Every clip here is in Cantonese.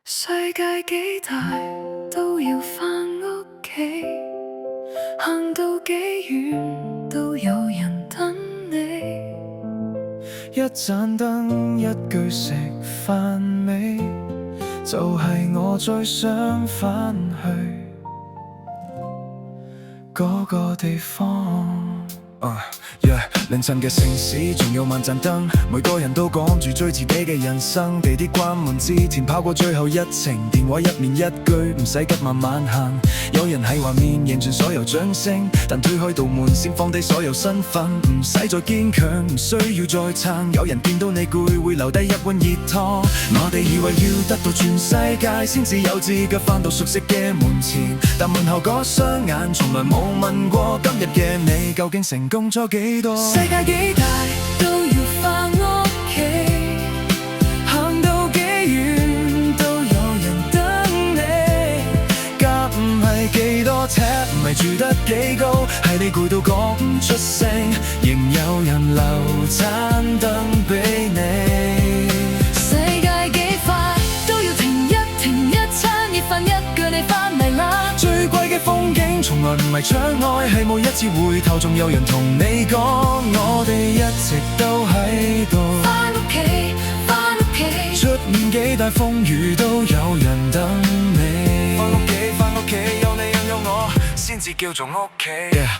世界幾大都要返屋企，行到幾遠都有人等你。一盞燈，一句食飯未，就係我最想返去嗰個地方。凌晨嘅城市仲有萬盞燈，每個人都趕住追自己嘅人生。地鐵關門之前跑過最後一程，電話一面一句唔使急慢慢行。有人喺畫面贏盡所有掌聲，但推開道門先放低所有身份，唔使再堅強，唔需要再撐。有人見到你攰會留低一碗熱湯。我哋以為要得到全世界先至有資格返到熟悉嘅門前，但門後嗰雙眼從來冇問過今日嘅你究竟成功咗幾多。世界幾大都要返屋企，行到幾遠都有人等你。家唔係幾多尺，唔係住得幾高，係你攰到講唔出聲，仍有人留盞燈俾你。世界幾快都要停一餐熱飯，一句你返嚟啦。最貴嘅風景從來唔係窗外，係每一次回頭仲有人同你講，我哋一直都喺度。返屋企，返屋企，出面幾大風雨都有人等你。返屋企，返屋企，有你有我先至叫做屋企。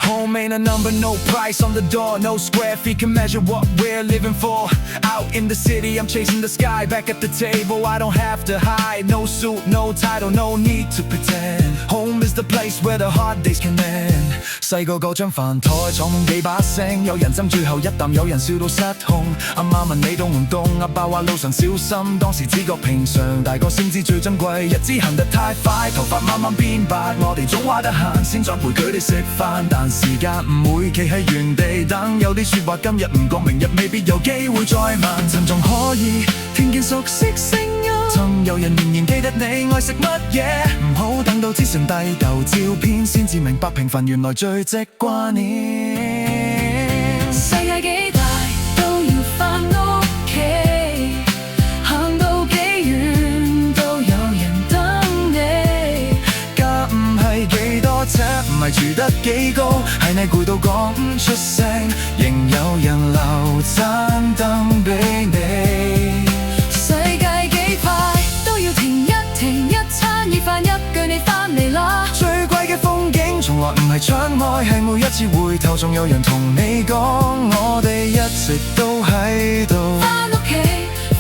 Home ain't a number, no price on the door, no square feet can measure what we're living for. Out in the city, I'm chasing the sky. Back at the table, I don't have to hide. No suit, no title, no need to pretend. Home is the place where the hard days can end. 細個嗰張飯台闖滿幾把聲，有人爭最後一啖，有人笑到失控。阿媽問你凍唔凍，阿爸話路上小心。當時只覺平常，大個先知最珍貴。日子行得太快，頭髮慢慢變白，我哋總話得閒先再陪佢哋食飯，但時間唔會企喺原地等。有啲説話今日唔講，明日未必有機會再問。曾仲可以聽見熟悉聲音，曾有人仍然記得你愛食乜嘢。唔好等到只剩低舊照片，先至明白平凡原來最值掛念。世界幾大都要返屋企，行到幾遠都有人等你。家唔係幾多尺，唔係住得幾高，係你攰到講唔出聲，仍有人留盞燈俾你。世界幾快都要停一餐熱飯，一句你返嚟啦。最貴嘅風景從來唔係窗外，係每一次回頭仲有人同你講，我哋一直都喺度。返屋企，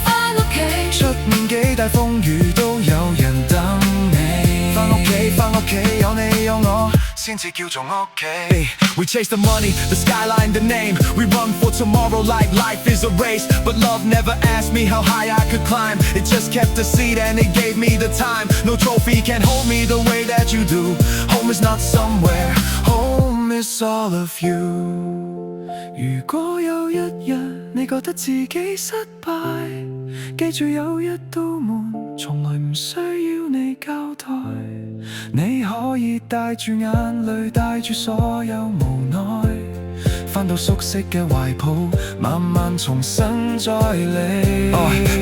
返屋企，出面幾大風雨都有人等你。返屋企，返屋企，有你有我先至叫做屋企。We chase the money, the skyline, the name. We run for tomorrow like life is a race. But love never asked me how high I could climb. It just kept the seat and it gave me the time. No trophy can hold me the way that you do. Home is not somewhere, home is all of you. 如果有一日你覺得自己失敗，記住有一道門從來唔需要你交代。你可以帶住眼淚，帶住所有無奈，返到熟悉嘅懷抱，慢慢重新再嚟。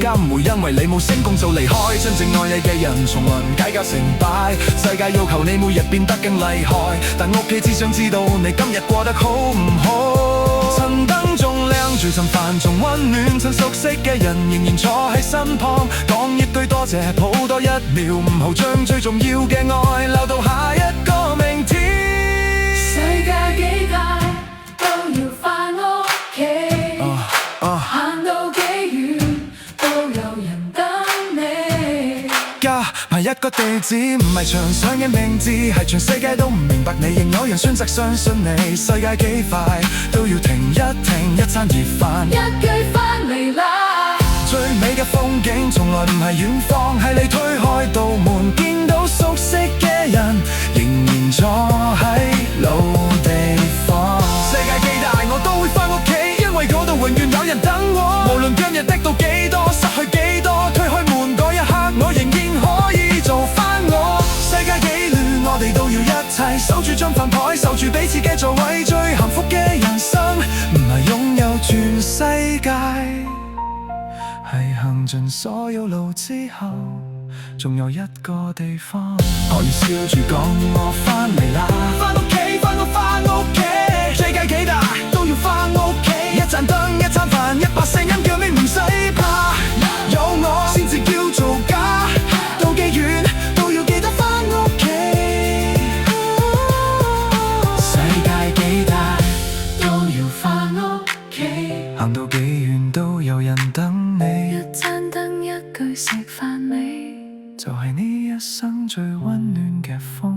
家唔會因為你冇成功就離開，真正愛你嘅人從來唔計較成敗。世界要求你每日變得更厲害，但屋企只想知道你今日過得好唔好。陳燈仲亮住，陣飯仲溫暖，趁熟悉嘅人仍然坐喺身旁，講一句多謝，抱多一秒，唔好將最重要嘅愛留到下一個明天。世界幾大都要返屋企，行到幾遠都有人等你。家係一個地址，唔係牆上嘅名字，係全世界都唔明白你，仍有人選擇相信你。世界幾快都要停一餐熱飯，一句返嚟啦。最美嘅風景從來唔係遠方，係你推開道門見到熟悉嘅人，仍然坐喺老地方。世界幾大我都會返屋企，因為嗰度永遠有人等我。無論今日得到幾多，失去幾多，推開門嗰一刻，我仍然可以做返我。世界幾亂，我哋都要一齊守住張飯台，守住彼此嘅座位。最幸福嘅人生，唔係擁有全世界，係行盡所有路之後，仲有一個地方可以笑住講我返嚟啦。返屋企，返屋企，世界幾大都要返屋企。一盞燈，一餐飯，一把聲音叫你唔使怕，有我先至叫做家。到幾遠都要記得返屋企。世界幾大都要返屋企，行到幾遠都有人等你。一盞燈，一句食飯味，就係呢一生最溫暖嘅風